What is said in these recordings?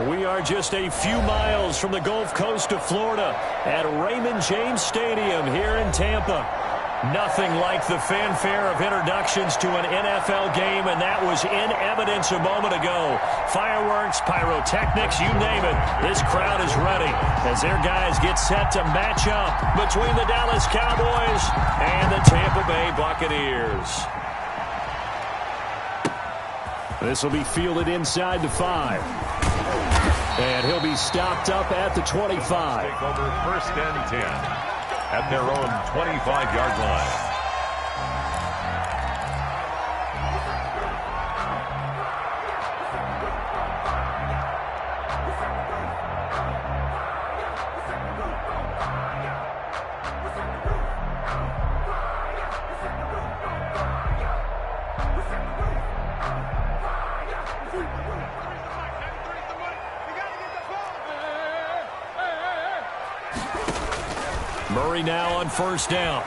We are just a few miles from the Gulf Coast of Florida at Raymond James Stadium here in Tampa. Nothing like the fanfare of introductions to an NFL game, and that was in evidence a moment ago. Fireworks, pyrotechnics, you name it. This crowd is ready as their guys get set to match up between the Dallas Cowboys and the Tampa Bay Buccaneers. This will be fielded inside the 5. And he'll be stopped up at the 25. Take over 1st and 10 at their own 25-yard line. Murray now on 1st down.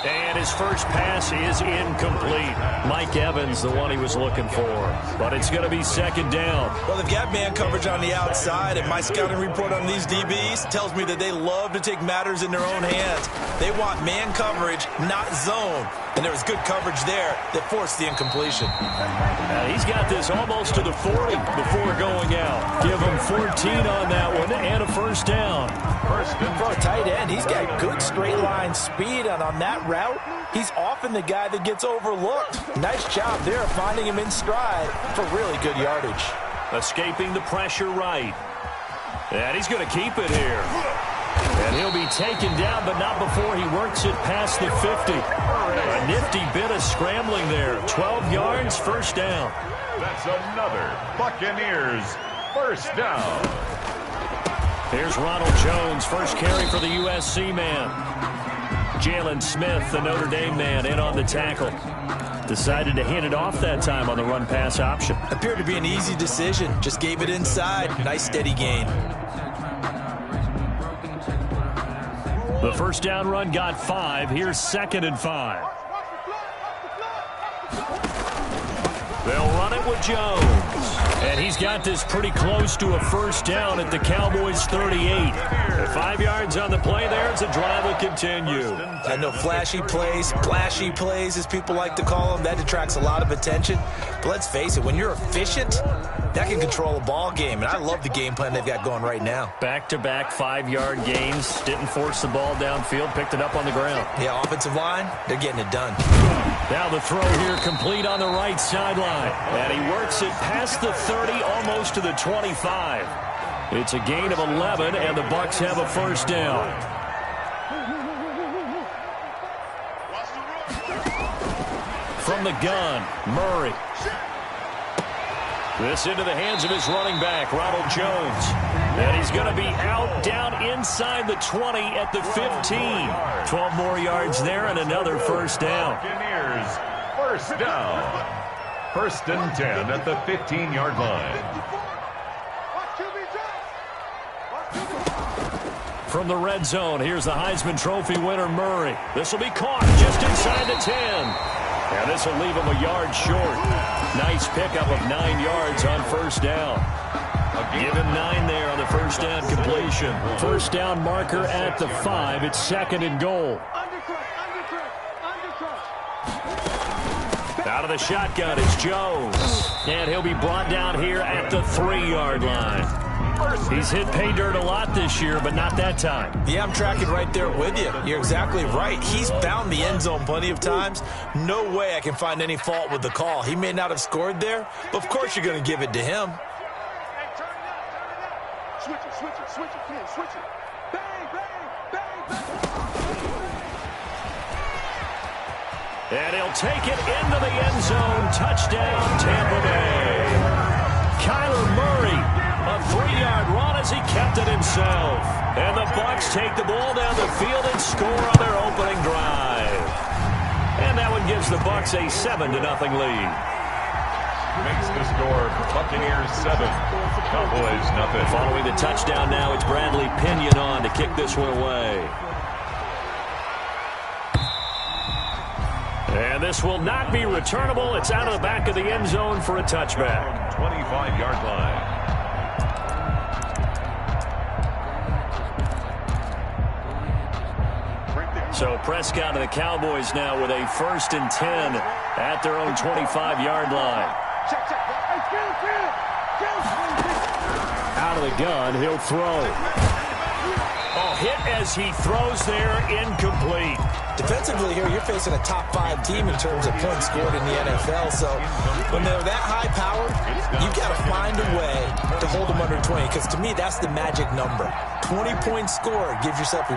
And his first pass is incomplete. Mike Evans, the one he was looking for. But it's going to be 2nd down. Well, they've got man coverage on the outside, and my scouting report on these DBs tells me that they love to take matters in their own hands. They want man coverage, not zone. And there was good coverage there that forced the incompletion. He's got this almost to the 40 before going out. Give him 14 on that one and a 1st down. For a tight end, he's got good straight line speed, and on that route, he's often the guy that gets overlooked. Nice job there finding him in stride for really good yardage. Escaping the pressure right. And he's going to keep it here. And he'll be taken down, but not before he works it past the 50. A nifty bit of scrambling there. 12 yards, 1st down. That's another Buccaneers 1st down. Here's Ronald Jones, first carry for the USC man. Jalen Smith, the Notre Dame man, in on the tackle. Decided to hand it off that time on the run-pass option. Appeared to be an easy decision. Just gave it inside. Nice steady gain. The 1st down run got 5. Here's 2nd and 5. They'll run it with Jones. And he's got this pretty close to a 1st down at the Cowboys' 38. 5 yards on the play there as the drive will continue. I know flashy plays, splashy plays, as people like to call them, that attracts a lot of attention. But let's face it, when you're efficient, that can control a ball game. And I love the game plan they've got going right now. Back-to-back 5-yard gains. Didn't force the ball downfield. Picked it up on the ground. Yeah, offensive line, they're getting it done. Now the throw here complete on the right sideline. And he works it past the 30, almost to the 25. It's a gain of 11, and the Bucs have a 1st down. From the gun, Murray. This into the hands of his running back, Ronald Jones. And he's going to be out down inside the 20 at the 15. 12 more yards there and another 1st down. Buccaneers 1st down. 1st and 10 at the 15-yard line. From the red zone, here's the Heisman Trophy winner, Murray. This will be caught just inside the 10. And this will leave him a yard short. Nice pickup of 9 yards on 1st down. Give him 9 there on the 1st down completion. 1st down marker at the 5. It's 2nd and goal. Out of the shotgun is Jones. And he'll be brought down here at the 3-yard line. He's hit pay dirt a lot this year, but not that time. Yeah, I'm tracking right there with you. You're exactly right. He's found the end zone plenty of times. No way I can find any fault with the call. He may not have scored there, but of course you're going to give it to him. Switch it, switch it, switch it, come on, switch it. Bang, bang, bang, bang. And he'll take it into the end zone. Touchdown, Tampa Bay. Kyler Murray, a 3-yard run as he kept it himself. And the Bucs take the ball down the field and score on their opening drive. And that one gives the Bucs a 7-0 lead. Makes the score Buccaneers 7, Cowboys nothing. Following the touchdown now, it's Bradley Pinion on to kick this one away. And this will not be returnable. It's out of the back of the end zone for a touchback. 25-yard line. So Prescott and the Cowboys now with a 1st and 10 at their own 25-yard line. Out of the gun, he'll throw. Oh, hit as he throws there, incomplete. Defensively here, you're facing a top 5 team in terms of points scored in the NFL. So when they're that high powered, you've got to find a way to hold them under 20. Because to me, that's the magic number. 20 points scored, you give yourself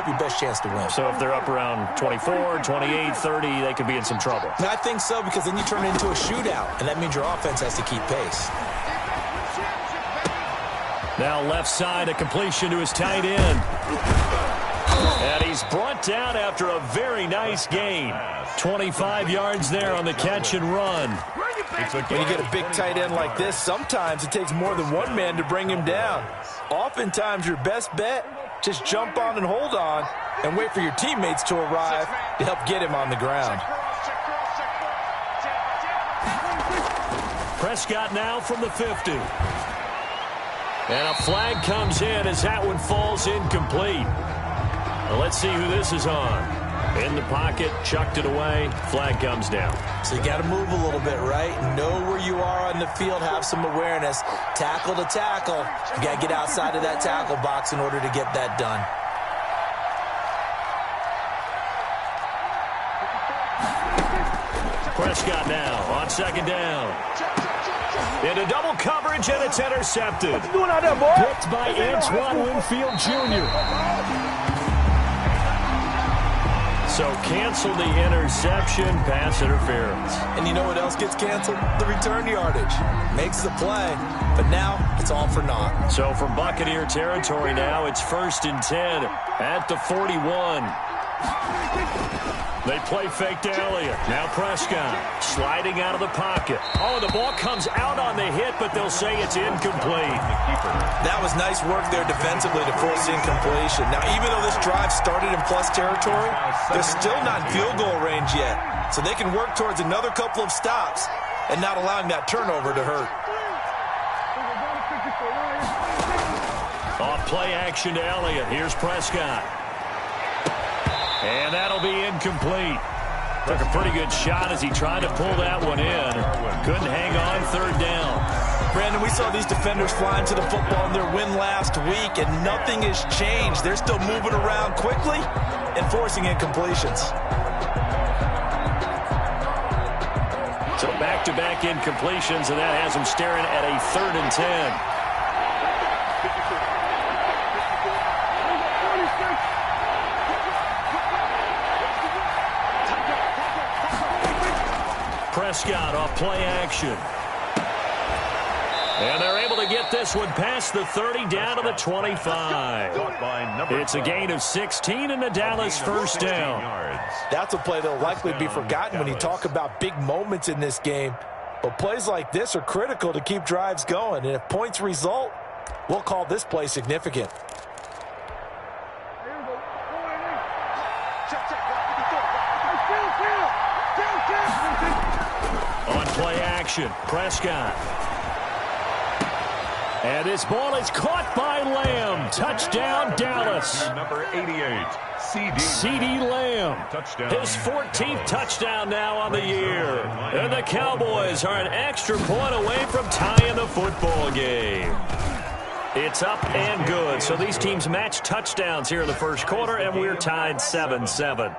your best chance to win. So if they're up around 24, 28, 30, they could be in some trouble. And I think so, because then you turn it into a shootout, and that means your offense has to keep pace. Now left side, a completion to his tight end. And he's brought down after a very nice gain. 25 yards there on the catch and run. When you get a big tight end like this, sometimes it takes more than one man to bring him down. Oftentimes, your best bet, just jump on and hold on and wait for your teammates to arrive to help get him on the ground. Prescott now from the 50. And a flag comes in as that one falls incomplete. Well, let's see who this is on. In the pocket, chucked it away, flag comes down. So you got to move a little bit, right? Know where you are on the field, have some awareness. Tackle to tackle. You got to get outside of that tackle box in order to get that done. Prescott now on 2nd down. Into double coverage, and it's intercepted. What you doing out there, boy? Picked by Antoine Winfield Jr. So cancel the interception, pass interference. And you know what else gets canceled? The return yardage. Makes the play, but now it's all for naught. So from Buccaneer territory now, it's 1st and 10 at the 41. They play fake to Elliott. Now Prescott sliding out of the pocket. Oh, the ball comes out on the hit, but they'll say it's incomplete. That was nice work there defensively to force incompletion. Now, even though this drive started in plus territory, they're still not in field goal range yet. So they can work towards another couple of stops and not allowing that turnover to hurt. Off play action to Elliott. Here's Prescott. And that'll be incomplete. Took a pretty good shot as he tried to pull that one in. Couldn't hang on 3rd down. Brandon, we saw these defenders flying to the football in their win last week, and nothing has changed. They're still moving around quickly and forcing incompletions. So back-to-back incompletions, and that has them staring at a 3rd and 10. Prescott off play action. And they're able to get this one past the 30 down to the 25. It's a gain of 16 and the Dallas 1st down. That's a play that will likely be forgotten when you talk about big moments in this game. But plays like this are critical to keep drives going. And if points result, we'll call this play significant. On play action, Prescott. And this ball is caught by Lamb. Touchdown, Dallas. Number 88, CeeDee Lamb. His 14th touchdown now on the year. And the Cowboys are an extra point away from tying the football game. It's up and good. So these teams match touchdowns here in the 1st quarter, and we're tied 7-7.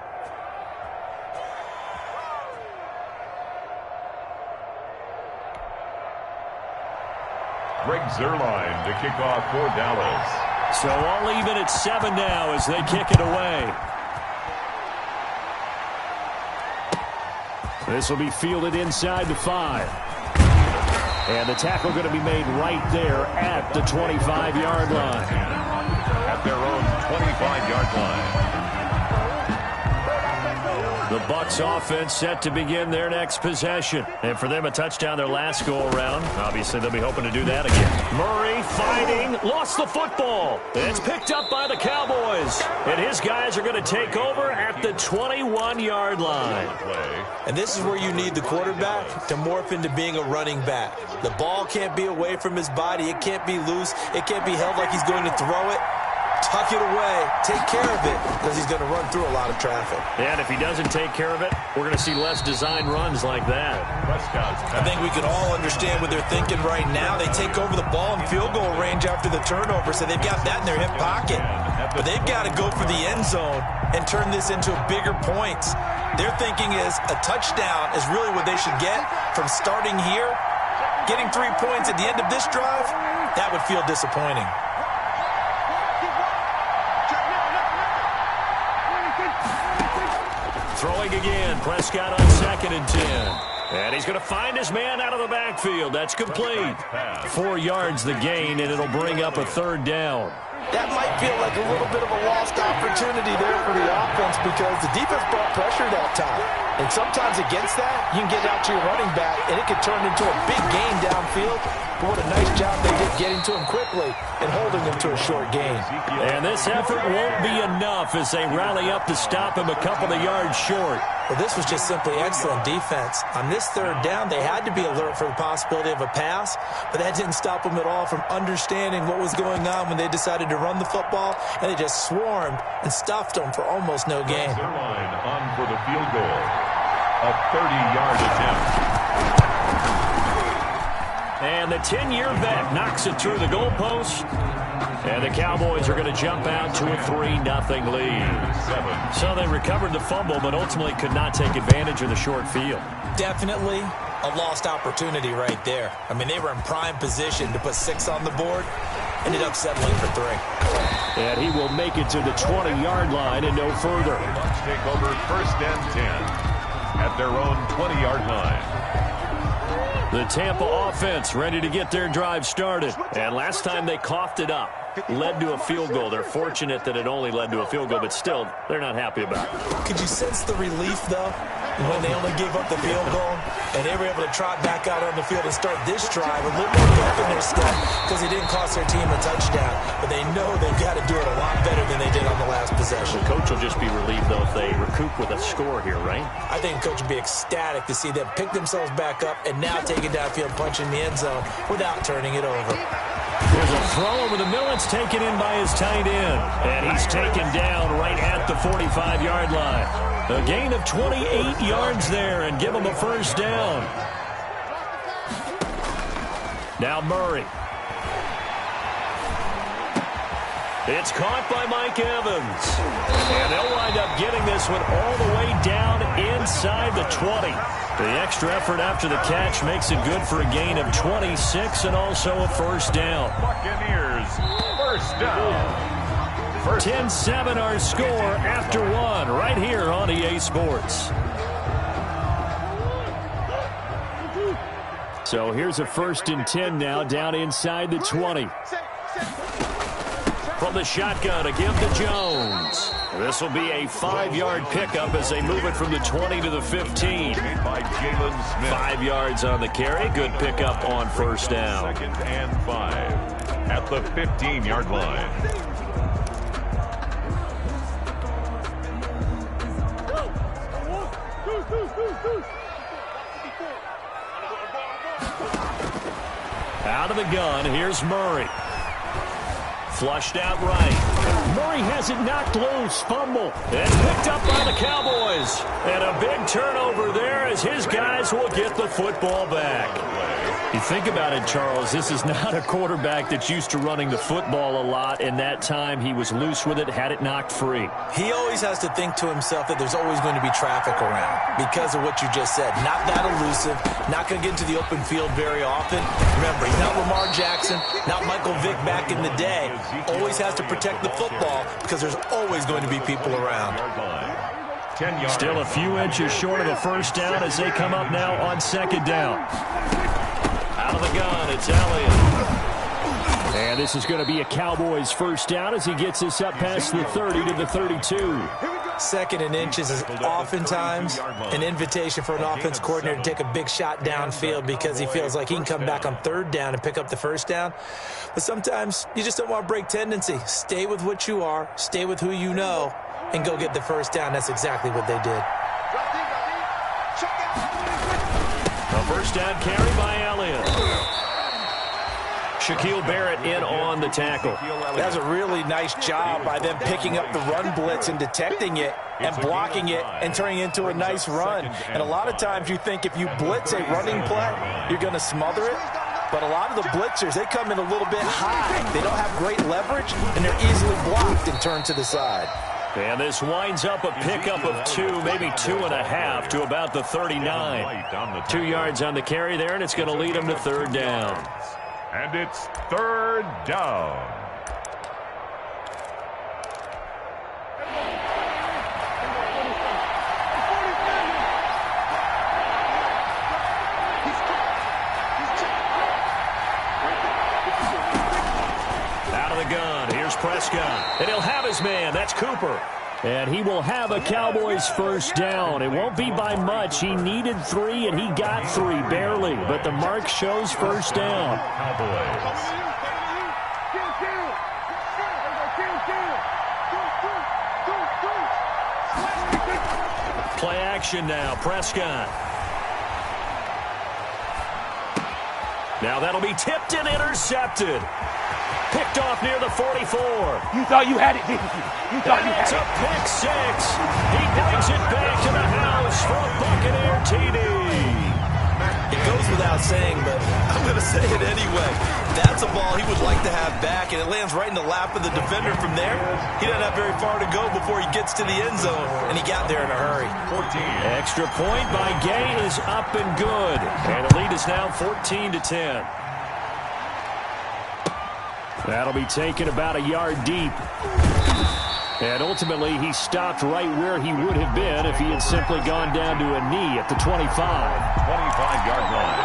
Greg Zuerlein to kick off for Dallas. So all even at 7 now as they kick it away. This will be fielded inside the 5. And the tackle going to be made right there at the 25-yard line. At their own 25-yard line. The Bucs this offense set to begin their next possession. And for them, a touchdown their last go-around. Obviously, they'll be hoping to do that again. Murray fighting, lost the football. It's picked up by the Cowboys. And his guys are going to take over at the 21-yard line. And this is where you need the quarterback to morph into being a running back. The ball can't be away from his body. It can't be loose. It can't be held like he's going to throw it. Tuck it away. Take care of it because he's going to run through a lot of traffic. And if he doesn't take care of it, we're going to see less design runs like that. I think we can all understand what they're thinking right now. They take over the ball in field goal range after the turnover, so they've got that in their hip pocket. But they've got to go for the end zone and turn this into bigger points. Their thinking is a touchdown is really what they should get from starting here. Getting 3 points at the end of this drive, that would feel disappointing. Throwing again, Prescott on 2nd and 10. And he's going to find his man out of the backfield. That's complete. 4 yards the gain, and it'll bring up a 3rd down. That might feel like a little bit of a lost opportunity there for the offense because the defense brought pressure that time. And sometimes against that, you can get out to your running back, and it could turn into a big gain downfield. But what a nice job they did getting to him quickly and holding him to a short gain. And this effort won't be enough as they rally up to stop him a couple of yards short. Well, this was just simply excellent defense. On this 3rd down, they had to be alert for the possibility of a pass, but that didn't stop them at all from understanding what was going on when they decided to run the football, and they just swarmed and stuffed them for almost no gain. Their line on for the field goal. A 30-yard attempt. And the 10-year vet knocks it through the goalpost. And the Cowboys are going to jump out to a 3-0 lead. So they recovered the fumble, but ultimately could not take advantage of the short field. Definitely a lost opportunity right there. I mean, they were in prime position to put 6 on the board. Ended up settling for 3. And he will make it to the 20-yard line and no further. Bucs take over 1st and 10 at their own 20-yard line. The Tampa offense ready to get their drive started. And last time they coughed it up, led to a field goal. They're fortunate that it only led to a field goal, but still, they're not happy about it. Could you sense the relief, though, when they only gave up the field goal and they were able to trot back out on the field and start this drive a little more pep in their step because it didn't cost their team a touchdown. But they know they've got to do it a lot better than they did on the last possession. The coach will just be relieved, though, if they recoup with a score here, right? I think the coach would be ecstatic to see them pick themselves back up and now take it downfield, punch in the end zone without turning it over. There's a throw over the middle. It's taken in by his tight end. And he's taken down right at the 45-yard line. A gain of 28 yards there and give him a 1st down. Now Murray. It's caught by Mike Evans. And they'll wind up getting this one all the way down inside the 20. The extra effort after the catch makes it good for a gain of 26 and also a 1st down. Buccaneers, 1st down. 10-7 our score after 1 right here on EA Sports. So here's a 1st and 10 now down inside the 20. From the shotgun, a give to Jones. This will be a 5-yard pickup as they move it from the 20 to the 15. By Jalen Smith. 5 yards on the carry. Good pickup on 1st down. 2nd and 5 at the 15-yard line. Out of the gun, here's Murray. Flushed out right. Murray has it knocked loose. Fumble. And picked up by the Cowboys. And a big turnover there as his guys will get the football back. You think about it, Charles, this is not a quarterback that's used to running the football a lot, and that time he was loose with it, had it knocked free. He always has to think to himself that there's always going to be traffic around because of what you just said. Not that elusive, not going to get into the open field very often. Remember, he's not Lamar Jackson, not Michael Vick back in the day. Always has to protect the football because there's always going to be people around. Still a few inches short of a 1st down as they come up now on 2nd down. Out of the gun, it's Elliott. And this is going to be a Cowboys 1st down as he gets this up past the 30 to the 32. Second and inches is oftentimes an invitation for an offense coordinator to take a big shot downfield because he feels like he can come back on third down and pick up the first down. But sometimes you just don't want to break tendency. Stay with what you are, stay with who you know, and go get the first down. That's exactly what they did. A first down carry by Elliott. Shaquille Barrett in on the tackle. That was a really nice job by them picking up the run blitz and detecting it and blocking it and turning it into a nice run. And a lot of times you think if you blitz a running play, you're going to smother it. But a lot of the blitzers, they come in a little bit high. They don't have great leverage, and they're easily blocked and turned to the side. And this winds up a pickup of 2, maybe 2.5 to about the 39. 2 yards on the carry there, and it's going to lead them to third down. And it's third down. Out of the gun, here's Prescott. And he'll have his man, that's Cooper. And he will have a Cowboys first down. It won't be by much. He needed 3, and he got 3, barely. But the mark shows first down. Play action now, Prescott. Now that'll be tipped and intercepted. Picked off near the 44. You thought you had it, didn't you? You thought you had It's a pick 6. He brings it back to the house for a Buccaneer TD. It goes without saying, but I'm going to say it anyway. That's a ball he would like to have back, and it lands right in the lap of the defender from there. He doesn't have very far to go before he gets to the end zone, and he got there in a hurry. 14. Extra point by Gay is up and good. And the lead is now 14-10. That'll be taken about a yard deep. And ultimately, he stopped right where he would have been if he had simply gone down to a knee at the 25. 25-yard line.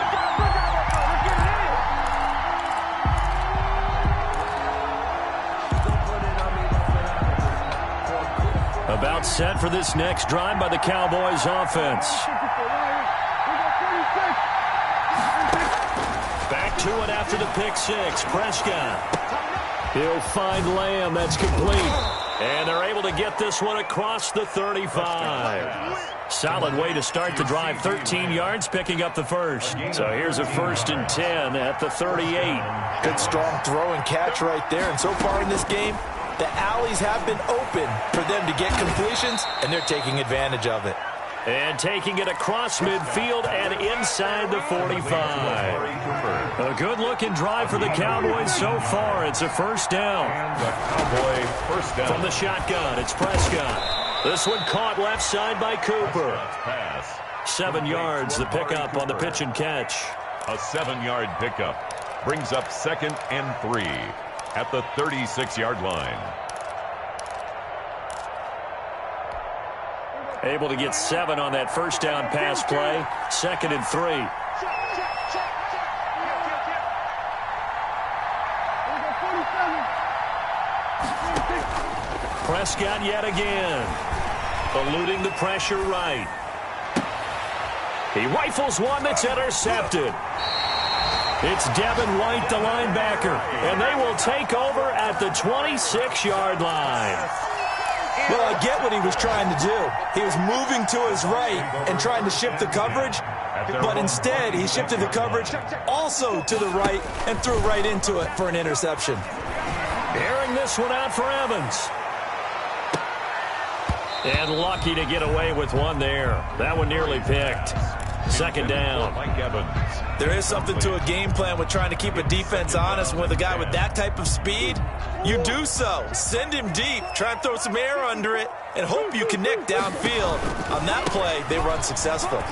About set for this next drive by the Cowboys offense. Back to it after the pick 6. Prescott. He'll find Lamb. That's complete. And they're able to get this one across the 35. Solid way to start the drive. 13 yards, picking up the first. So here's a 1st and 10 at the 38. Good strong throw and catch right there. And so far in this game, the alleys have been open for them to get completions, and they're taking advantage of it. And taking it across midfield and inside the 45. A good-looking drive for the Cowboys so far. It's a first down. The Cowboy first down. From the shotgun, it's Prescott. This one caught left side by Cooper. Pass. 7 yards, the pickup on the pitch and catch. A 7-yard pickup brings up 2nd and 3 at the 36-yard line. Able to get 7 on that first down pass play. 2nd and 3. Prescott yet again. Eluding the pressure right. He rifles one that's intercepted. It's Devin White, the linebacker, and they will take over at the 26-yard line. Well, I get what he was trying to do. He was moving to his right and trying to shift the coverage, but instead he shifted the coverage also to the right and threw right into it for an interception. Airing this one out for Evans. And lucky to get away with one there. That one nearly picked. 2nd down. Mike Evans. There is something to a game plan with trying to keep a defense honest. With a guy with that type of speed, you do so. Send him deep. Try and throw some air under it and hope you connect downfield. On that play, they run successful.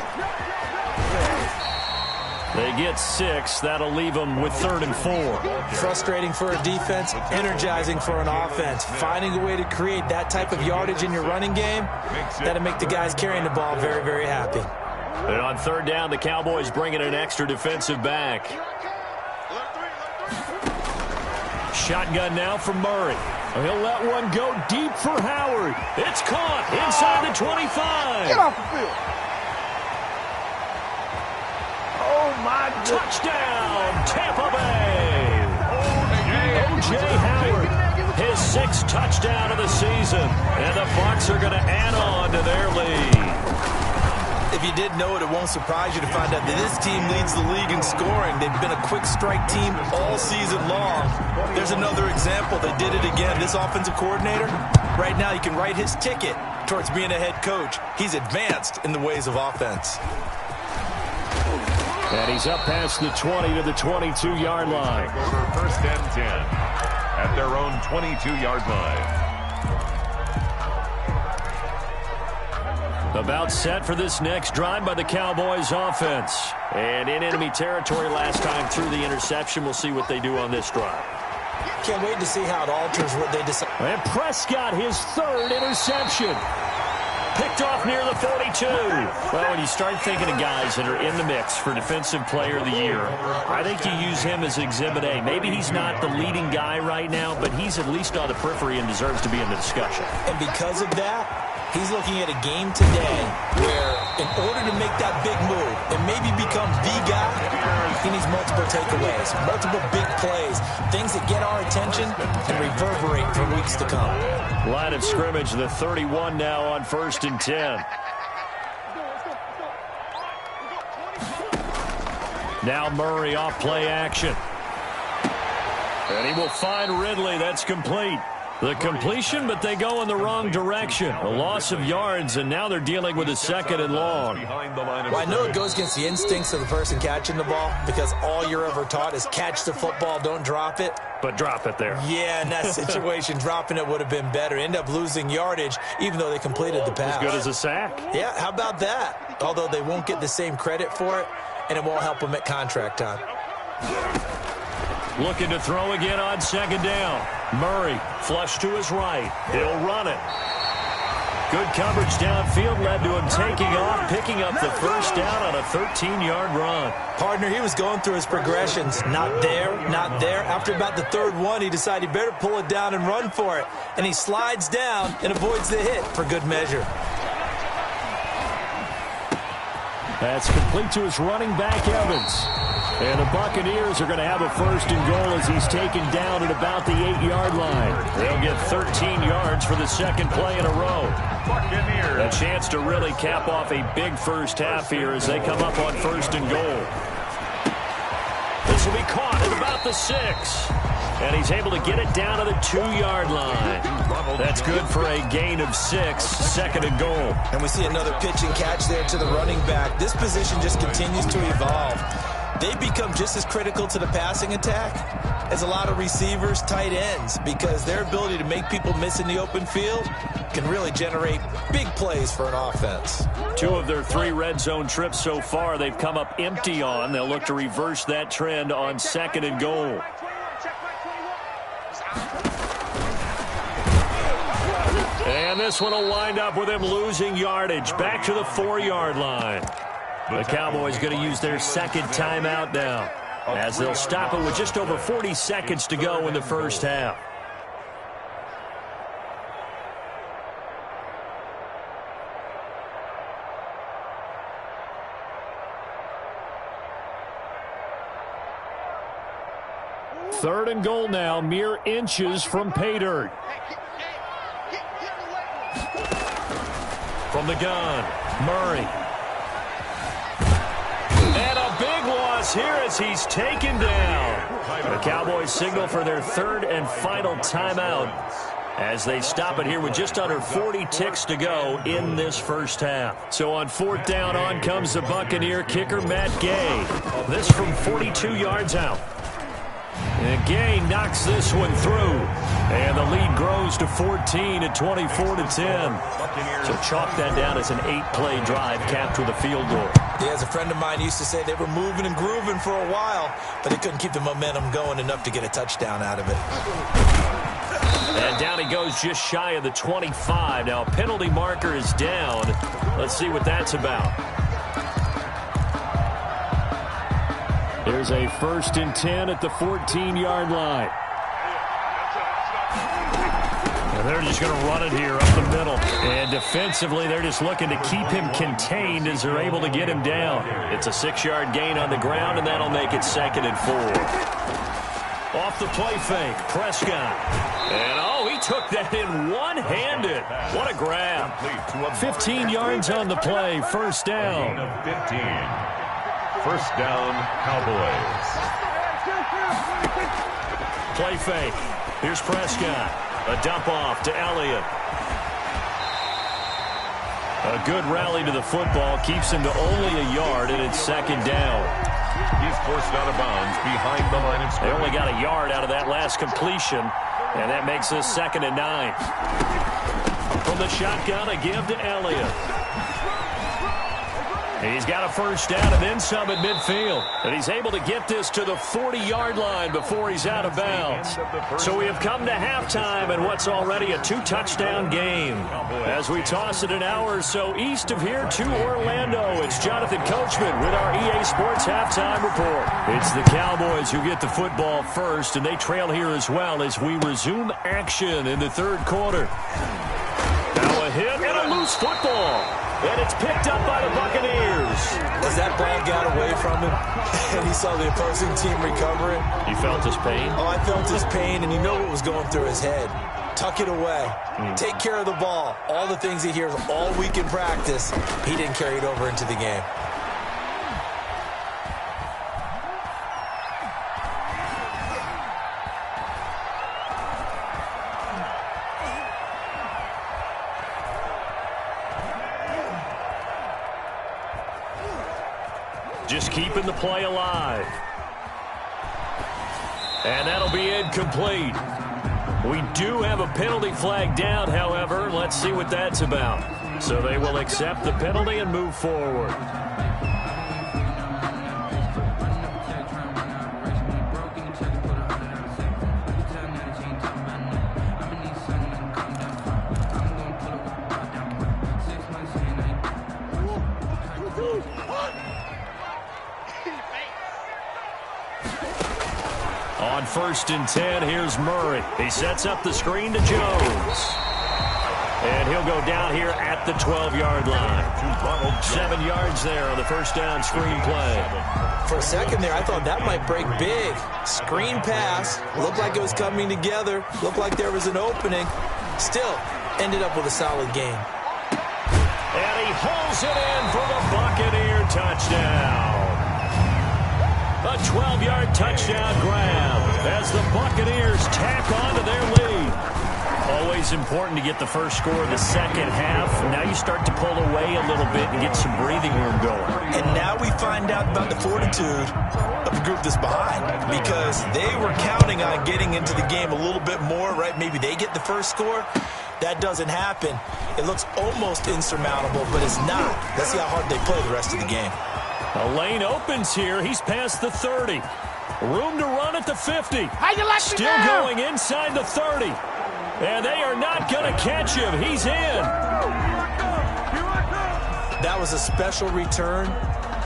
They get 6. That'll leave them with 3rd and 4. Frustrating for a defense, energizing for an offense. Finding a way to create that type of yardage in your running game, that'll make the guys carrying the ball very, very happy. And on 3rd down, the Cowboys bring in an extra defensive back. shotgun now from Murray. He'll let one go deep for Howard. It's caught inside the 25. Get off the field. Oh, my God. Touchdown, Tampa Bay. O.J. Howard, his 6th touchdown of the season. And the Bucs are going to add on to their lead. If you didn't know it, it won't surprise you to find out that this team leads the league in scoring. They've been a quick strike team all season long. There's another example. They did it again. This offensive coordinator, right now, you can write his ticket towards being a head coach. He's advanced in the ways of offense. And he's up past the 20 to the 22-yard line. First and 10 at their own 22-yard line. About set for this next drive by the Cowboys offense. And in enemy territory last time through the interception. We'll see what they do on this drive. Can't wait to see how it alters what they decide. And Prescott, his 3rd interception. Picked off near the 42. Well, when you start thinking of guys that are in the mix for Defensive Player of the Year, I think you use him as Exhibit A. Maybe he's not the leading guy right now, but he's at least on the periphery and deserves to be in the discussion. And because of that, he's looking at a game today where in order to make that big move and maybe become the guy, he needs multiple takeaways, multiple big plays, things that get our attention and reverberate for weeks to come. Line of scrimmage, the 31 now on 1st and 10. Now Murray off play action. And he will find Ridley. That's complete. The completion, but they go in the wrong direction. A loss of yards, and now they're dealing with a 2nd and long. Well, I know it goes against the instincts of the person catching the ball because all you're ever taught is catch the football, don't drop it. But drop it there. Yeah, in that situation, dropping it would have been better. End up losing yardage, even though they completed the pass. As good as a sack. Yeah, how about that? Although they won't get the same credit for it, and it won't help them at contract time. Looking to throw again on 2nd down. Murray, flush to his right. He'll run it. Good coverage downfield led to him taking off, picking up the 1st down on a 13-yard run. Partner, he was going through his progressions. Not there, not there. After about the 3rd one, he decided he better pull it down and run for it. And he slides down and avoids the hit for good measure. That's complete to his running back, Evans. And the Buccaneers are going to have a 1st and goal as he's taken down at about the 8-yard line. They'll get 13 yards for the 2nd play in a row. A chance to really cap off a big first half here as they come up on 1st and goal. This will be caught at about the 6. And he's able to get it down to the 2-yard line. That's good for a gain of 6, 2nd and goal. And we see another pitch and catch there to the running back. This position just continues to evolve. They become just as critical to the passing attack as a lot of receivers, tight ends, because their ability to make people miss in the open field can really generate big plays for an offense. 2 of their 3 red zone trips so far they've come up empty on. They'll look to reverse that trend on 2nd and goal. And this one will wind up with him losing yardage back to the 4-yard line. The Cowboys going to use their 2nd timeout now as they'll stop it with just over 40 seconds to go in the first half. Third and goal now, mere inches from pay dirt. From the gun, Murray. And a big loss here as he's taken down. The Cowboys signal for their 3rd and final timeout as they stop it here with just under 40 ticks to go in this first half. So on 4th down, on comes the Buccaneer kicker, Matt Gay. This from 42 yards out. And Gay knocks this one through. And the lead grows to 14 at 24-10. So chalk that down as an 8-play drive capped with a field goal. Yeah, as a friend of mine used to say, they were moving and grooving for a while, but they couldn't keep the momentum going enough to get a touchdown out of it. And down he goes just shy of the 25. Now a penalty marker is down. Let's see what that's about. There's a 1st and 10 at the 14-yard line. They're just going to run it here up the middle. And defensively, they're just looking to keep him contained as they're able to get him down. It's a 6-yard gain on the ground, and that'll make it 2nd and 4. Off the play fake, Prescott. And, oh, he took that in one-handed. What a grab. 15 yards on the play, 1st down. 15. 1st down, Cowboys. Play fake. Here's Prescott. A dump off to Elliott. A good rally to the football keeps him to only a yard, and it's 2nd down. He's forced out of bounds behind the line of scrimmage. They only got a yard out of that last completion, and that makes this 2nd and 9. From the shotgun, a give to Elliott. He's got a 1st down and then some at midfield. And he's able to get this to the 40-yard line before he's out of bounds. So we have come to halftime in what's already a 2-touchdown game. As we toss it an hour or so east of here to Orlando, it's Jonathan Coachman with our EA Sports Halftime Report. It's the Cowboys who get the football first, and they trail here as well as we resume action in the 3rd quarter. Now a hit and a loose football. And it's picked up by the Buccaneers. As that ball got away from him, and he saw the opposing team recovering. You felt his pain? Oh, I felt his pain, and you know what was going through his head. Tuck it away. Take care of the ball. All the things he hears all week in practice, he didn't carry it over into the game. Just keeping the play alive. And that'll be incomplete. We do have a penalty flag down, however. Let's see what that's about. So they will accept the penalty and move forward. On 1st and 10, here's Murray. He sets up the screen to Jones. And he'll go down here at the 12-yard line. 7 yards there on the 1st down screen play. For a second there, I thought that might break big. Screen pass. Looked like it was coming together. Looked like there was an opening. Still, ended up with a solid game. And he holds it in for the Buccaneer touchdown. A 12-yard touchdown grab as the Buccaneers tack on to their lead. Always important to get the first score of the second half. Now you start to pull away a little bit and get some breathing room going. And now we find out about the fortitude of the group that's behind, because they were counting on getting into the game a little bit more, right? Maybe they get the first score. That doesn't happen. It looks almost insurmountable, but it's not. Let's see how hard they play the rest of the game. A lane opens here. He's past the 30. Room to run at the 50. Still going inside the 30. And they are not going to catch him. He's in. That was a special return,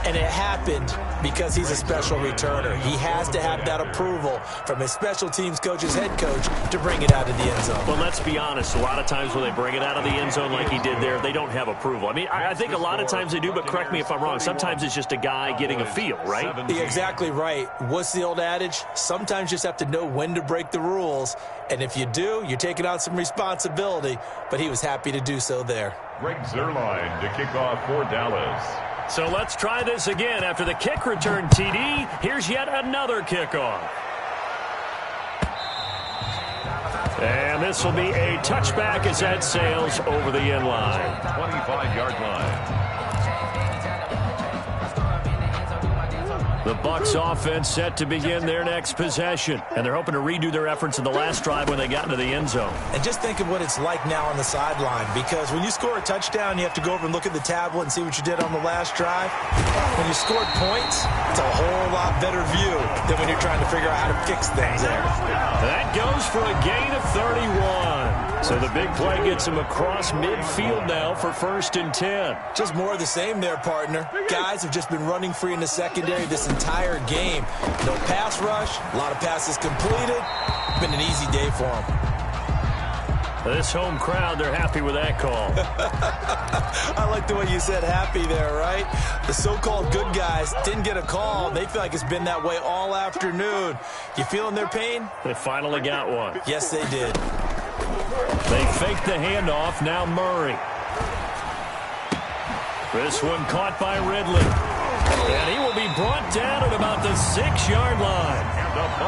and it happened because he's a special returner. He has to have that approval from his special teams coach, his head coach, to bring it out of the end zone. Well, let's be honest. A lot of times when they bring it out of the end zone like he did there, they don't have approval. I mean, I think a lot of times they do, but correct me if I'm wrong. Sometimes it's just a guy getting a feel, right? You're exactly right. What's the old adage? Sometimes you just have to know when to break the rules. And if you do, you're taking on some responsibility. But he was happy to do so there. Greg Zuerlein to kick off for Dallas. So let's try this again. After the kick return TD, here's yet another kickoff. And this will be a touchback as that sails over the end line. 25-yard line. The Bucs offense set to begin their next possession. And they're hoping to redo their efforts in the last drive when they got into the end zone. And just think of what it's like now on the sideline, because when you score a touchdown, you have to go over and look at the tablet and see what you did on the last drive. When you scored points, it's a whole lot better view than when you're trying to figure out how to fix things there. That goes for a gain of 31. So the big play gets him across midfield now for 1st and 10. Just more of the same there, partner. Guys have just been running free in the secondary this entire game. No pass rush, a lot of passes completed. Been an easy day for them. This home crowd, they're happy with that call. I like the way you said happy there, right? The so-called good guys didn't get a call. They feel like it's been that way all afternoon. You feeling their pain? They finally got one. Yes, they did. They faked the handoff. Now Murray. This one caught by Ridley. And he will be brought down at about the 6-yard line.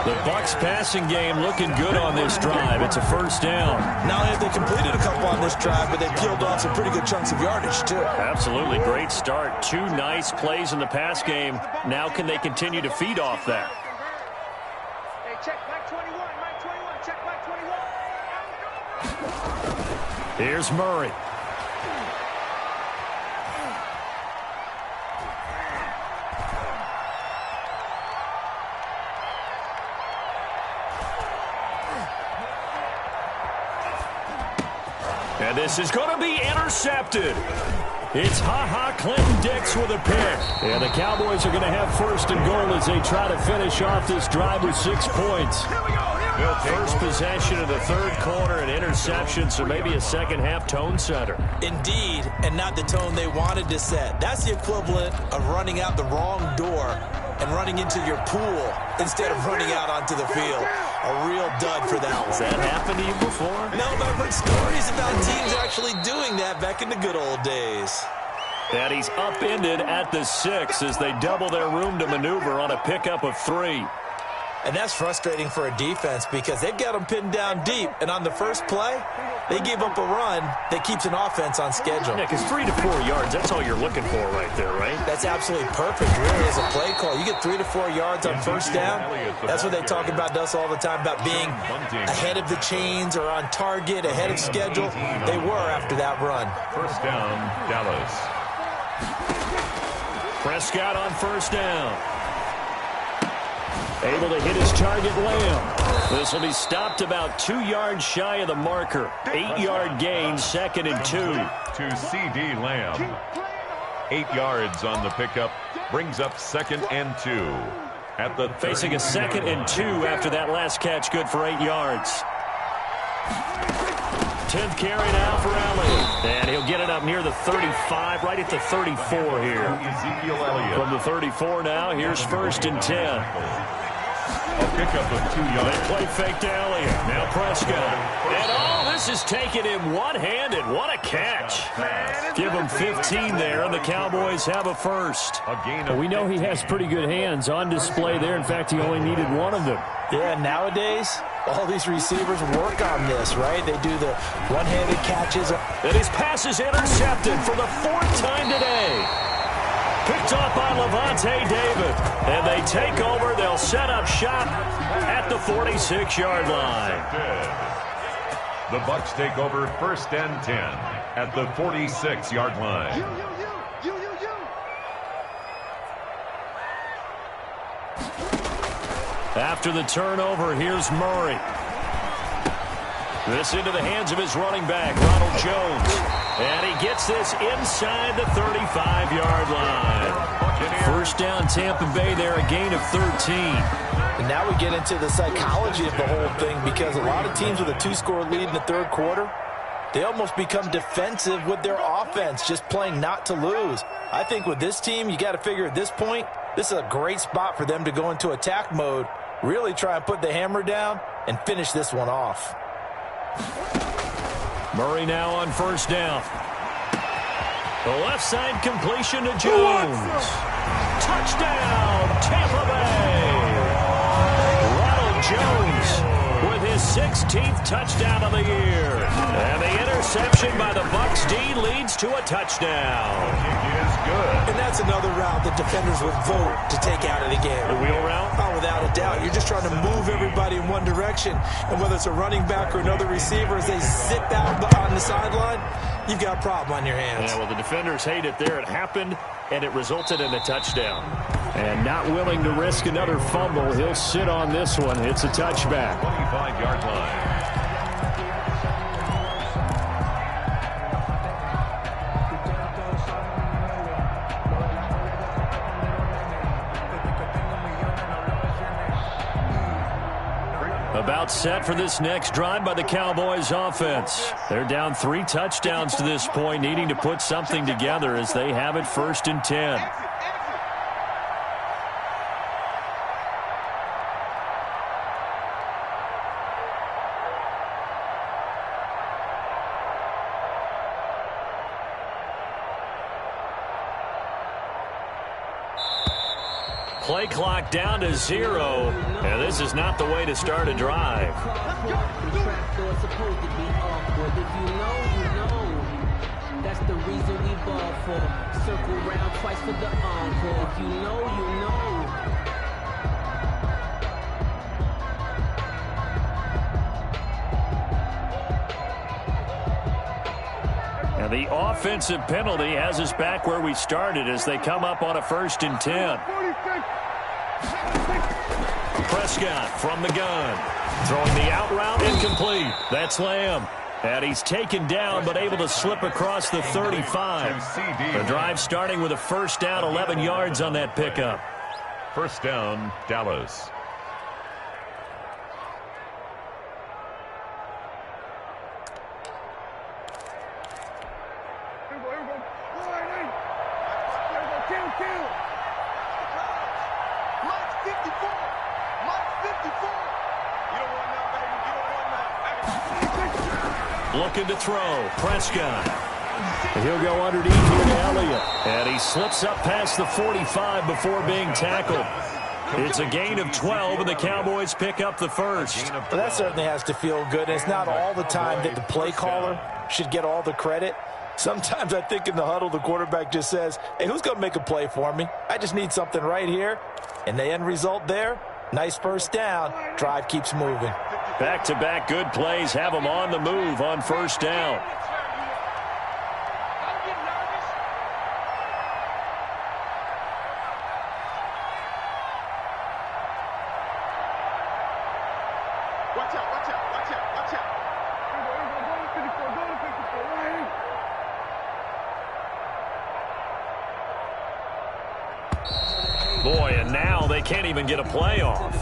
The Bucs passing game looking good on this drive. It's a first down. Not only have they completed a couple on this drive, but they peeled off some pretty good chunks of yardage, too. Absolutely. Great start. 2 nice plays in the pass game. Now can they continue to feed off that? Hey, check Mike 21, Mike 21, check Mike 21. Here's Murray. And this is going to be intercepted. It's Ha-Ha Clinton-Dix with a pick. And the Cowboys are going to have first and goal as they try to finish off this drive with 6 points. First possession of the third quarter, an interception, so maybe a second-half tone setter. Indeed, and not the tone they wanted to set. That's the equivalent of running out the wrong door and running into your pool instead of running out onto the field. A real dud for that one. Has that happened to you before? No, but I've heard stories about teams actually doing that back in the good old days. And he's upended at the 6 as they double their room to maneuver on a pickup of 3. And that's frustrating for a defense because they've got them pinned down deep. And on the first play, they gave up a run that keeps an offense on schedule. Yeah, because 3 to 4 yards, that's all you're looking for right there, right? That's absolutely perfect, really, as a play call. You get 3 to 4 yards on first down. That's what they talk about to us all the time, about being ahead of the chains or on target, ahead of schedule. They were after that run. First down, Dallas. Prescott on first down. Able to hit his target, Lamb. This will be stopped about 2 yards shy of the marker. 8-yard gain, 2nd and 2. To C.D. Lamb. 8 yards on the pickup. Brings up 2nd and 2. At the facing a 2nd and 2 after that last catch, good for 8 yards. 10th carry now for Elliott. And he'll get it up near the 35, right at the 34 here. Ezekiel Elliott. From the 34 now, here's 1st and 10. A pickup of 2 yards. They play fake to Elliott. Now Prescott. And all this is taken in one-handed. What a catch. Give him 15 there, and the Cowboys have a first. We know he has pretty good hands on display there. In fact, he only needed one of them. Yeah, nowadays, all these receivers work on this, right? They do the one-handed catches. And his pass is intercepted for the 4th time today. Picked off by Levante David. And they take over. They'll set up shop at the 46-yard line. The Bucs take over 1st and 10 at the 46-yard line. After the turnover, here's Murray. This into the hands of his running back, Ronald Jones. And he gets this inside the 35-yard line. First down, Tampa Bay there, a gain of 13. And now we get into the psychology of the whole thing because a lot of teams with a 2-score lead in the third quarter, they almost become defensive with their offense, just playing not to lose. I think with this team, you got to figure at this point, this is a great spot for them to go into attack mode, really try and put the hammer down and finish this one off. Murray now on first down. The left side completion to Jones. Touchdown, Tampa Bay. Ronald Jones with his 16th touchdown of the year. And the interception by the Bucs D leads to a touchdown. It is good. And that's another route that defenders would vote to take out of the game. The wheel route? Oh, without a doubt. You're just trying to move everybody in one direction. And whether it's a running back or another receiver, as they zip out on the sideline, you've got a problem on your hands. Yeah, well, the defenders hate it there. It happened, and it resulted in a touchdown. And not willing to risk another fumble, he'll sit on this one. It's a touchback. 25-yard line. About About set for this next drive by the Cowboys offense. They're down 3 touchdowns to this point, needing to put something together as they have it 1st and 10. Play clock down to 0, and this is not the way to start a drive. That's the reason we ball for. Circle round twice for the encore. If you know, you know. And the offensive penalty has us back where we started as they come up on a 1st and 10. Prescott from the gun. Throwing the out route, incomplete. That's Lamb. And he's taken down but able to slip across the 35. The drive starting with a 1st down, 11 yards on that pickup. 1st down, Dallas. Looking to throw. Prescott. He'll go underneath here to Elliott. And he slips up past the 45 before being tackled. It's a gain of 12, and the Cowboys pick up the 1st. Well, that certainly has to feel good. It's not all the time that the play caller should get all the credit. Sometimes I think in the huddle, the quarterback just says, hey, who's going to make a play for me? I just need something right here. And the end result there, nice 1st down. Drive keeps moving. Back-to-back good plays have them on the move on 1st down. Watch out, watch out, watch out, watch out. Boy, and now they can't even get a play off.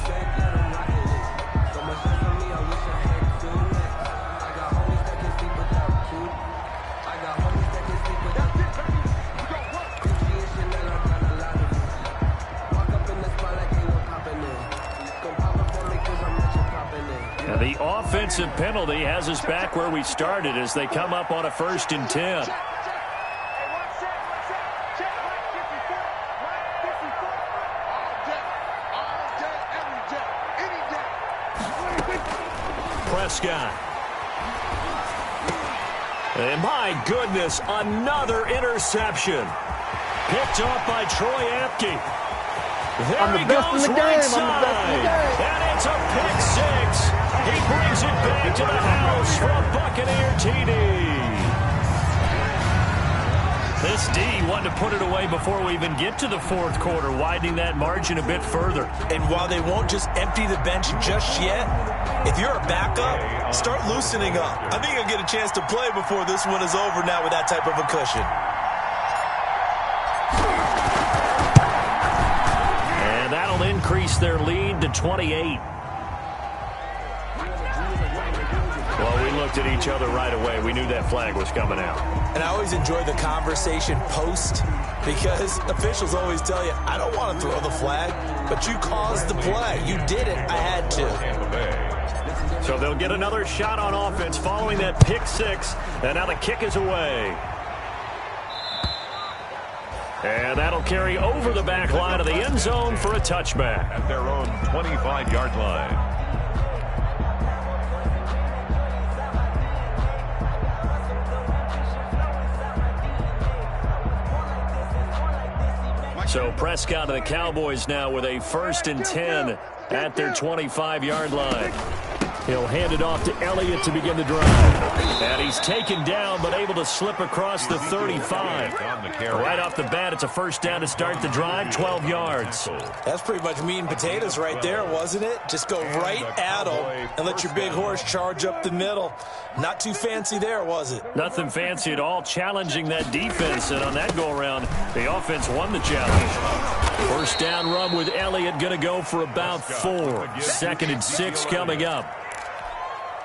And the offensive penalty has us back where we started as they come up on a 1st and 10. Prescott. And my goodness, another interception. Picked off by Troy Apke. There he goes right side. And it's a pick 6. He brings it back to the house for a Buccaneer TD. This D wanted to put it away before we even get to the 4th quarter, widening that margin a bit further. And while they won't just empty the bench just yet, if you're a backup, start loosening up. I think you'll get a chance to play before this one is over now with that type of a cushion. And that'll increase their lead to 28. Well, we looked at each other right away. We knew that flag was coming out. And I always enjoy the conversation post because officials always tell you, I don't want to throw the flag, but you caused the play. You did it. I had to. So they'll get another shot on offense following that pick 6, and now the kick is away. And that'll carry over the back line of the end zone for a touchback. At their own 25-yard line. So Prescott and the Cowboys now with a 1st and 10 at their 25-yard line. He'll hand it off to Elliott to begin the drive. And he's taken down but able to slip across the 35. Right off the bat, it's a 1st down to start the drive, 12 yards. That's pretty much meat and potatoes right there, wasn't it? Just go right at them and let your big horse charge up the middle. Not too fancy there, was it? Nothing fancy at all, challenging that defense, and on that go-around, the offense won the challenge. First down run with Elliott, going to go for about 4. 2nd and 6 coming up.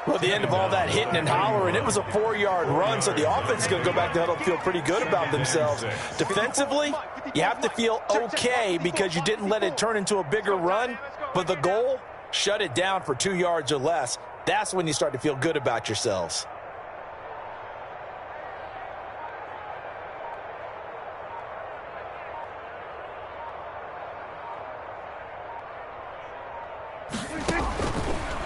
Well, at the end of all that hitting and hollering, it was a 4-yard run, so the offense is going to go back to huddle and feel pretty good about themselves. Defensively, you have to feel okay because you didn't let it turn into a bigger run, but the goal, shut it down for 2 yards or less. That's when you start to feel good about yourselves.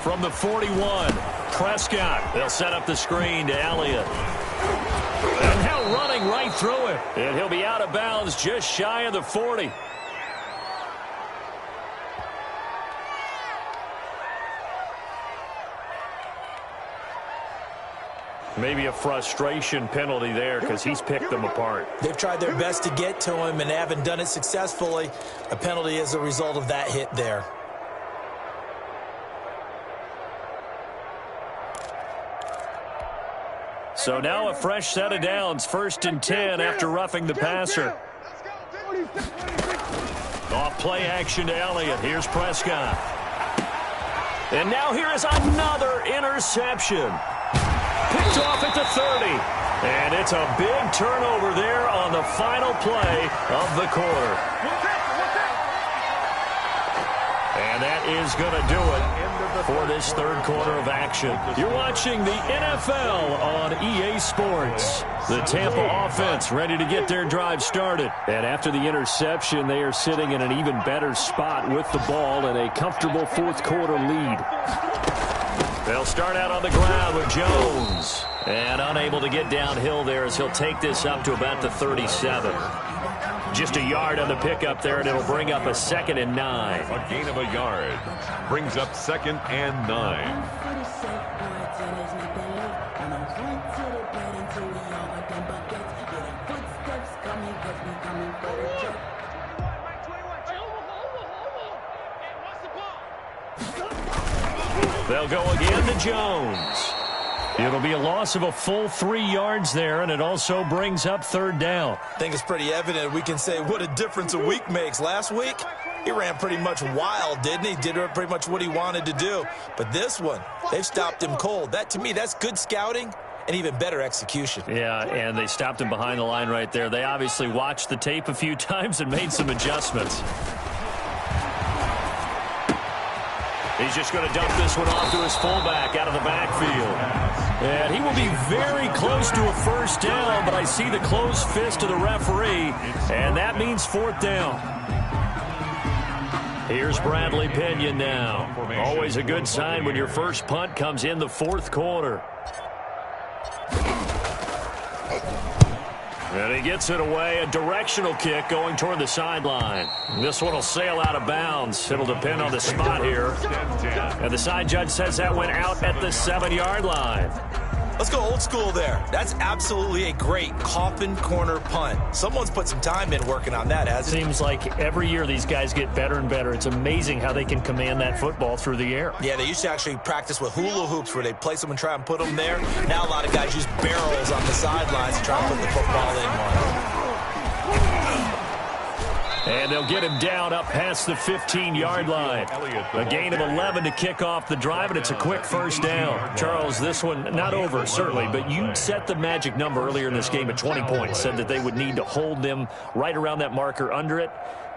From the 41, Prescott. They'll set up the screen to Elliott. And now running right through him. And he'll be out of bounds just shy of the 40. Maybe a frustration penalty there because he's picked them apart. They've tried their best to get to him and haven't done it successfully. A penalty is a result of that hit there. So now a fresh set of downs, 1st and 10 after roughing the passer. Off play action to Elliott. Here's Prescott. And now here is another interception. Picked off at the 30. And it's a big turnover there on the final play of the quarter. And that is going to do it for this 3rd quarter of action. You're watching the NFL on EA Sports. The Tampa offense ready to get their drive started. And after the interception, they are sitting in an even better spot with the ball and a comfortable 4th quarter lead. They'll start out on the ground with Jones. And unable to get downhill there as he'll take this up to about the 37. Just a yard on the pickup there, and it'll bring up a 2nd and 9. A gain of a yard brings up 2nd and 9. They'll go again to Jones. It'll be a loss of a full 3 yards there, and it also brings up 3rd down. I think it's pretty evident. We can say what a difference a week makes. Last week, he ran pretty much wild, didn't he? Did pretty much what he wanted to do. But this one, they've stopped him cold. That, to me, that's good scouting and even better execution. Yeah, and they stopped him behind the line right there. They obviously watched the tape a few times and made some adjustments. He's just going to dump this one off to his fullback out of the backfield. And he will be very close to a 1st down, but I see the closed fist of the referee, and that means 4th down. Here's Bradley Pinion now. Always a good sign when your first punt comes in the 4th quarter. And he gets it away, a directional kick going toward the sideline. This one will sail out of bounds. It'll depend on the spot here. And the side judge says that went out at the 7-yard line. Let's go old school there. That's absolutely a great coffin corner punt. Someone's put some time in working on that, hasn't it? Seems like every year these guys get better and better. It's amazing how they can command that football through the air. Yeah, they used to actually practice with hula hoops where they place them and try and put them there. Now a lot of guys use barrels on the sidelines to try and put the football in one. And they'll get him down up past the 15-yard line. A gain of 11 to kick off the drive, and it's a quick 1st down. Charles, this one not over, certainly, but you set the magic number earlier in this game at 20 points, said that they would need to hold them right around that marker under it.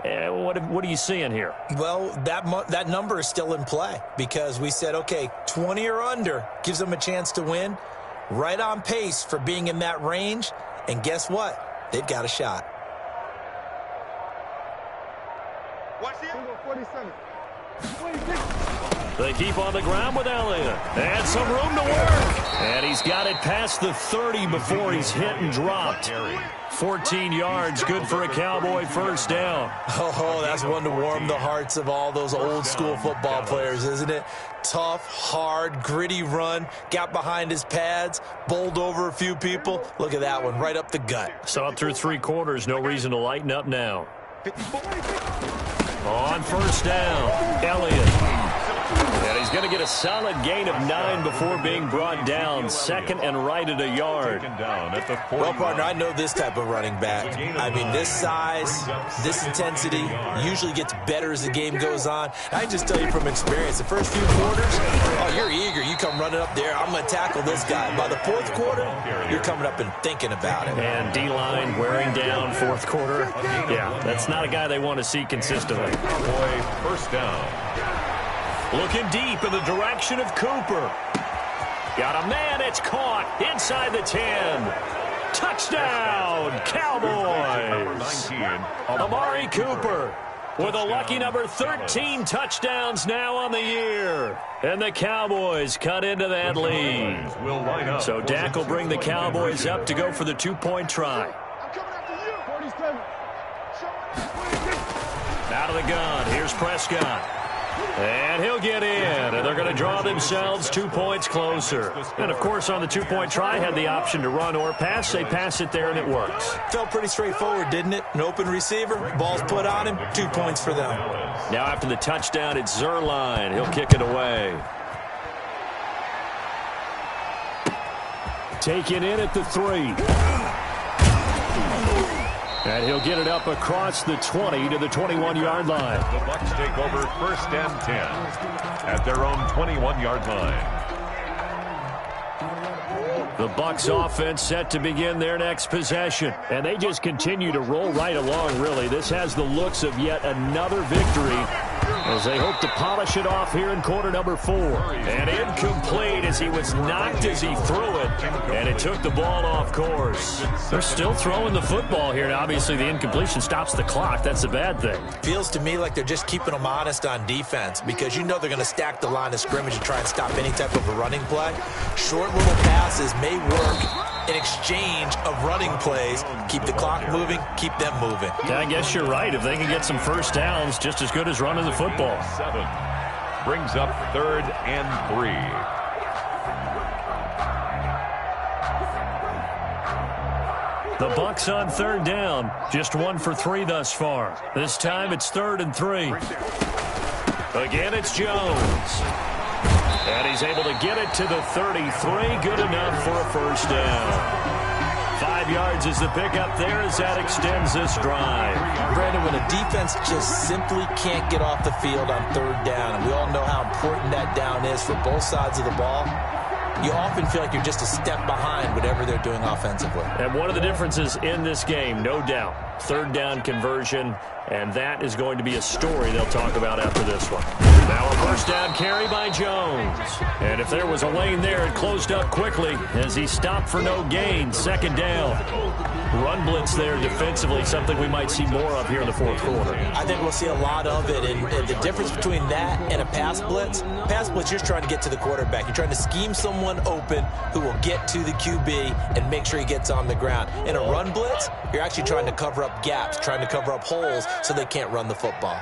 What are you seeing here? Well, that number is still in play because we said, okay, 20 or under gives them a chance to win. Right on pace for being in that range, and guess what? They've got a shot. They keep on the ground with Elliott. And some room to work. And he's got it past the 30 before he's hit and dropped. 14 yards, good for a Cowboy 1st down. Oh, that's one to warm the hearts of all those old school football players, isn't it? Tough, hard, gritty run, got behind his pads, bowled over a few people. Look at that one, right up the gut. Saw it through 3 quarters, no reason to lighten up now. On 1st down, Elliott. And he's going to get a solid gain of 9 before being brought down. Second and right at a yard. Well, partner, I know this type of running back. I mean, this size, this intensity usually gets better as the game goes on. I just tell you from experience, the first few quarters, oh, you're eager. You come running up there, I'm going to tackle this guy. By the fourth quarter, you're coming up and thinking about it. And D-line wearing down fourth quarter. Yeah, that's not a guy they want to see consistently. First down. Looking deep in the direction of Cooper. Got a man, it's caught inside the 10. Touchdown, Cowboys. Amari Cooper with a lucky number 13 touchdowns now on the year. And the Cowboys cut into that lead. So Dak will bring the Cowboys up to go for the 2-point try. Out of the gun, here's Prescott. And he'll get in, and they're going to draw themselves 2 points closer. And, of course, on the 2-point try, had the option to run or pass. They pass it there, and it works. Felt pretty straightforward, didn't it? An open receiver, ball's put on him, 2 points for them. Now after the touchdown, it's Zerline. He'll kick it away. Taken in at the 3. And he'll get it up across the 20 to the 21-yard line. The Bucs take over first and 10 at their own 21-yard line. The Bucs offense set to begin their next possession. And they just continue to roll right along, really. This has the looks of yet another victory as they hope to polish it off here in quarter number 4. And incomplete as he was knocked as he threw it. And it took the ball off course. They're still throwing the football here. And obviously, the incompletion stops the clock. That's a bad thing. Feels to me like they're just keeping them honest on defense because you know they're going to stack the line of scrimmage and try and stop any type of a running play. Short little passes may work in exchange of running plays. Keep the clock moving, keep them moving. Yeah, I guess you're right. If they can get some first downs, just as good as running the football. 7 brings up 3rd and 3. The Bucs on 3rd down. Just 1 for 3 thus far. This time it's 3rd and 3. Again, it's Jones. And he's able to get it to the 33. Good enough for a first down. 5 yards is the pickup there as that extends this drive. Brandon, when a defense just simply can't get off the field on 3rd down, and we all know how important that down is for both sides of the ball, you often feel like you're just a step behind whatever they're doing offensively. And one of the differences in this game, no doubt, 3rd down conversion, and that is going to be a story they'll talk about after this one. Now a first down carry by Jones. And if there was a lane there, it closed up quickly as he stopped for no gain. 2nd down. Run blitz there defensively, something we might see more of here in the 4th quarter. I think we'll see a lot of it. And the difference between that and a pass blitz, you're just trying to get to the quarterback. You're trying to scheme someone open who will get to the QB and make sure he gets on the ground. In a run blitz, you're actually trying to cover up gaps, trying to cover up holes so they can't run the football.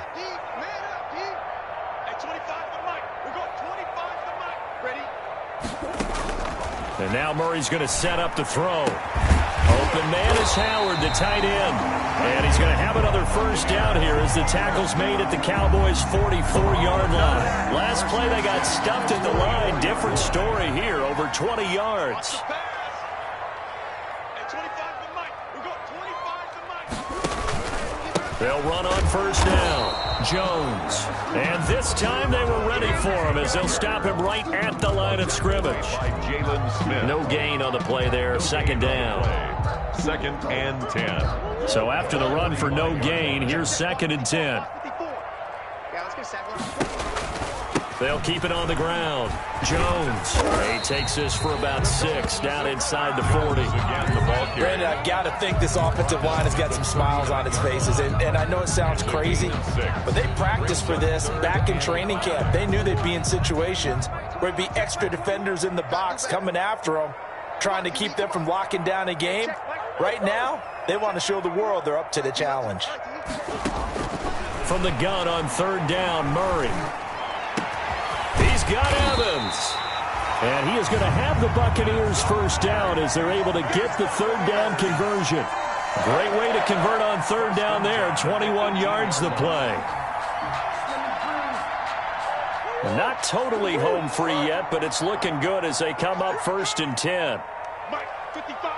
And now Murray's going to set up to throw. Open man is Howard, the tight end. And he's going to have another first down here as the tackle's made at the Cowboys' 44-yard line. Last play, they got stuffed at the line. Different story here, over 20 yards. They'll run on first down. Jones. And this time they were ready for him as they'll stop him right at the line of scrimmage. No gain on the play there. 2nd down. 2nd and 10. So after the run for no gain, here's 2nd and 10. They'll keep it on the ground. Jones. He takes this for about 6 down inside the 40. Brandon, I've got to think this offensive line has got some smiles on its faces. And I know it sounds crazy, but they practiced for this back in training camp. They knew they'd be in situations where it'd be extra defenders in the box coming after them, trying to keep them from locking down a game. Right now, they want to show the world they're up to the challenge. From the gun on 3rd down, Murray. He's got Evans. And he is going to have the Buccaneers first down as they're able to get the 3rd down conversion. Great way to convert on 3rd down there. 21 yards the play. Not totally home free yet, but it's looking good as they come up 1st and 10. Mike, 55.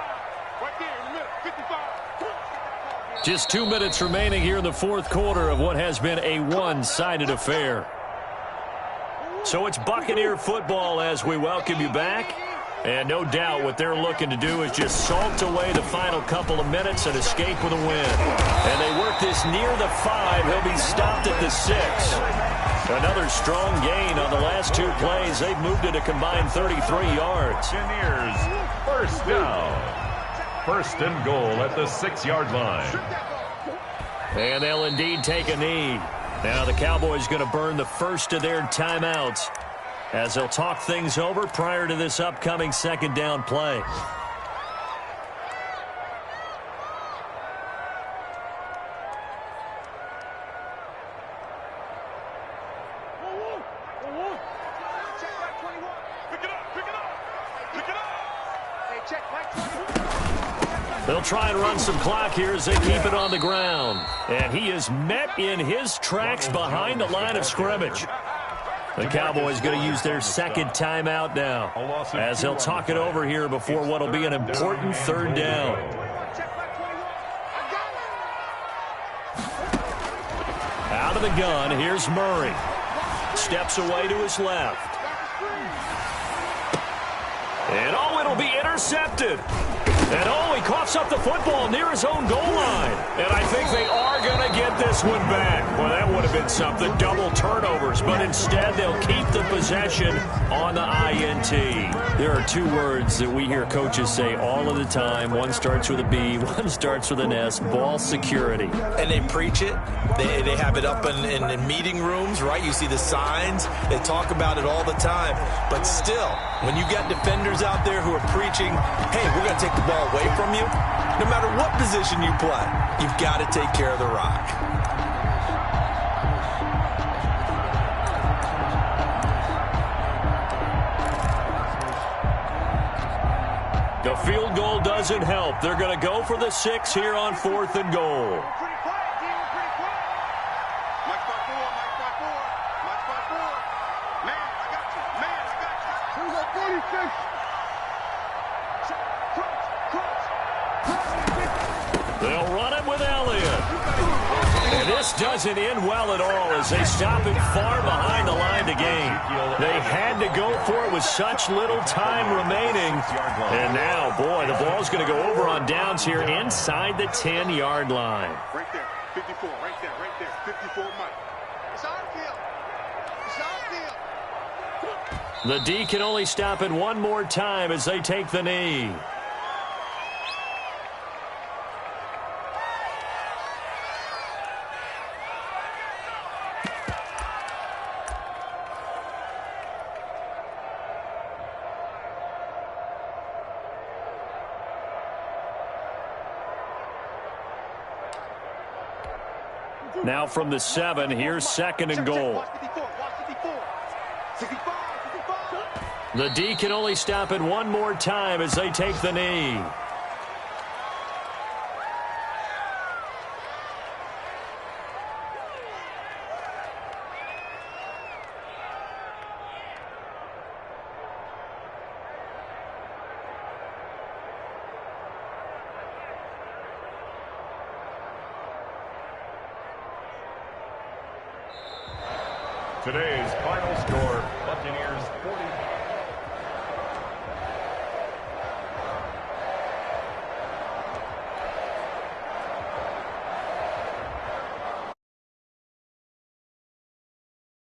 Right there in the middle. 55. Just 2 minutes remaining here in the fourth quarter of what has been a one-sided affair. So it's Buccaneer football as we welcome you back. And no doubt what they're looking to do is just salt away the final couple of minutes and escape with a win. And they work this near the 5. He'll be stopped at the 6. Another strong gain on the last 2 plays. They've moved it a combined 33 yards. Buccaneers, first down. 1st and goal at the 6-yard line. And they'll indeed take a knee. Now the Cowboys going to burn the first of their timeouts as they'll talk things over prior to this upcoming 2nd down play. They'll try and run some clock here as they keep it on the ground. And he is met in his tracks behind the line of scrimmage. The Cowboys going to use their 2nd timeout now as they'll talk it over here before what will be an important 3rd down. Out of the gun, here's Murray. Steps away to his left. And it'll be intercepted. And he coughs up the football near his own goal line. And I think they are going to get this one back. Well, that would have been something, double turnovers. But instead, they'll keep the possession on the INT. There are 2 words that we hear coaches say all of the time. One starts with a B, one starts with an S, ball security. And they preach it. They have it up in meeting rooms, right? You see the signs. They talk about it all the time. But still, when you got defenders out there who are preaching, hey, we're going to take the ball away from you, no matter what position you play, you've got to take care of the rock. The field goal doesn't help. They're going to go for the 6 here on 4th and goal. Pretty quiet, team. Pretty quiet. Mike 5-4. Mike 5-4. Mike 5-4. Man, I got you. Man, I got you. Who's that 46? They'll run it with Elliott. And this doesn't end well at all as they stop it far behind the line to gain. They had to go for it with such little time remaining. And now, boy, the ball's going to go over on downs here inside the 10-yard line. Right there. 54. Right there. Right there. 54, Mike. It's our field. It's our field. The D can only stop it one more time as they take the knee. Now from the 7, here's 2nd and goal. The D can only stop it one more time as they take the knee. Today's final score.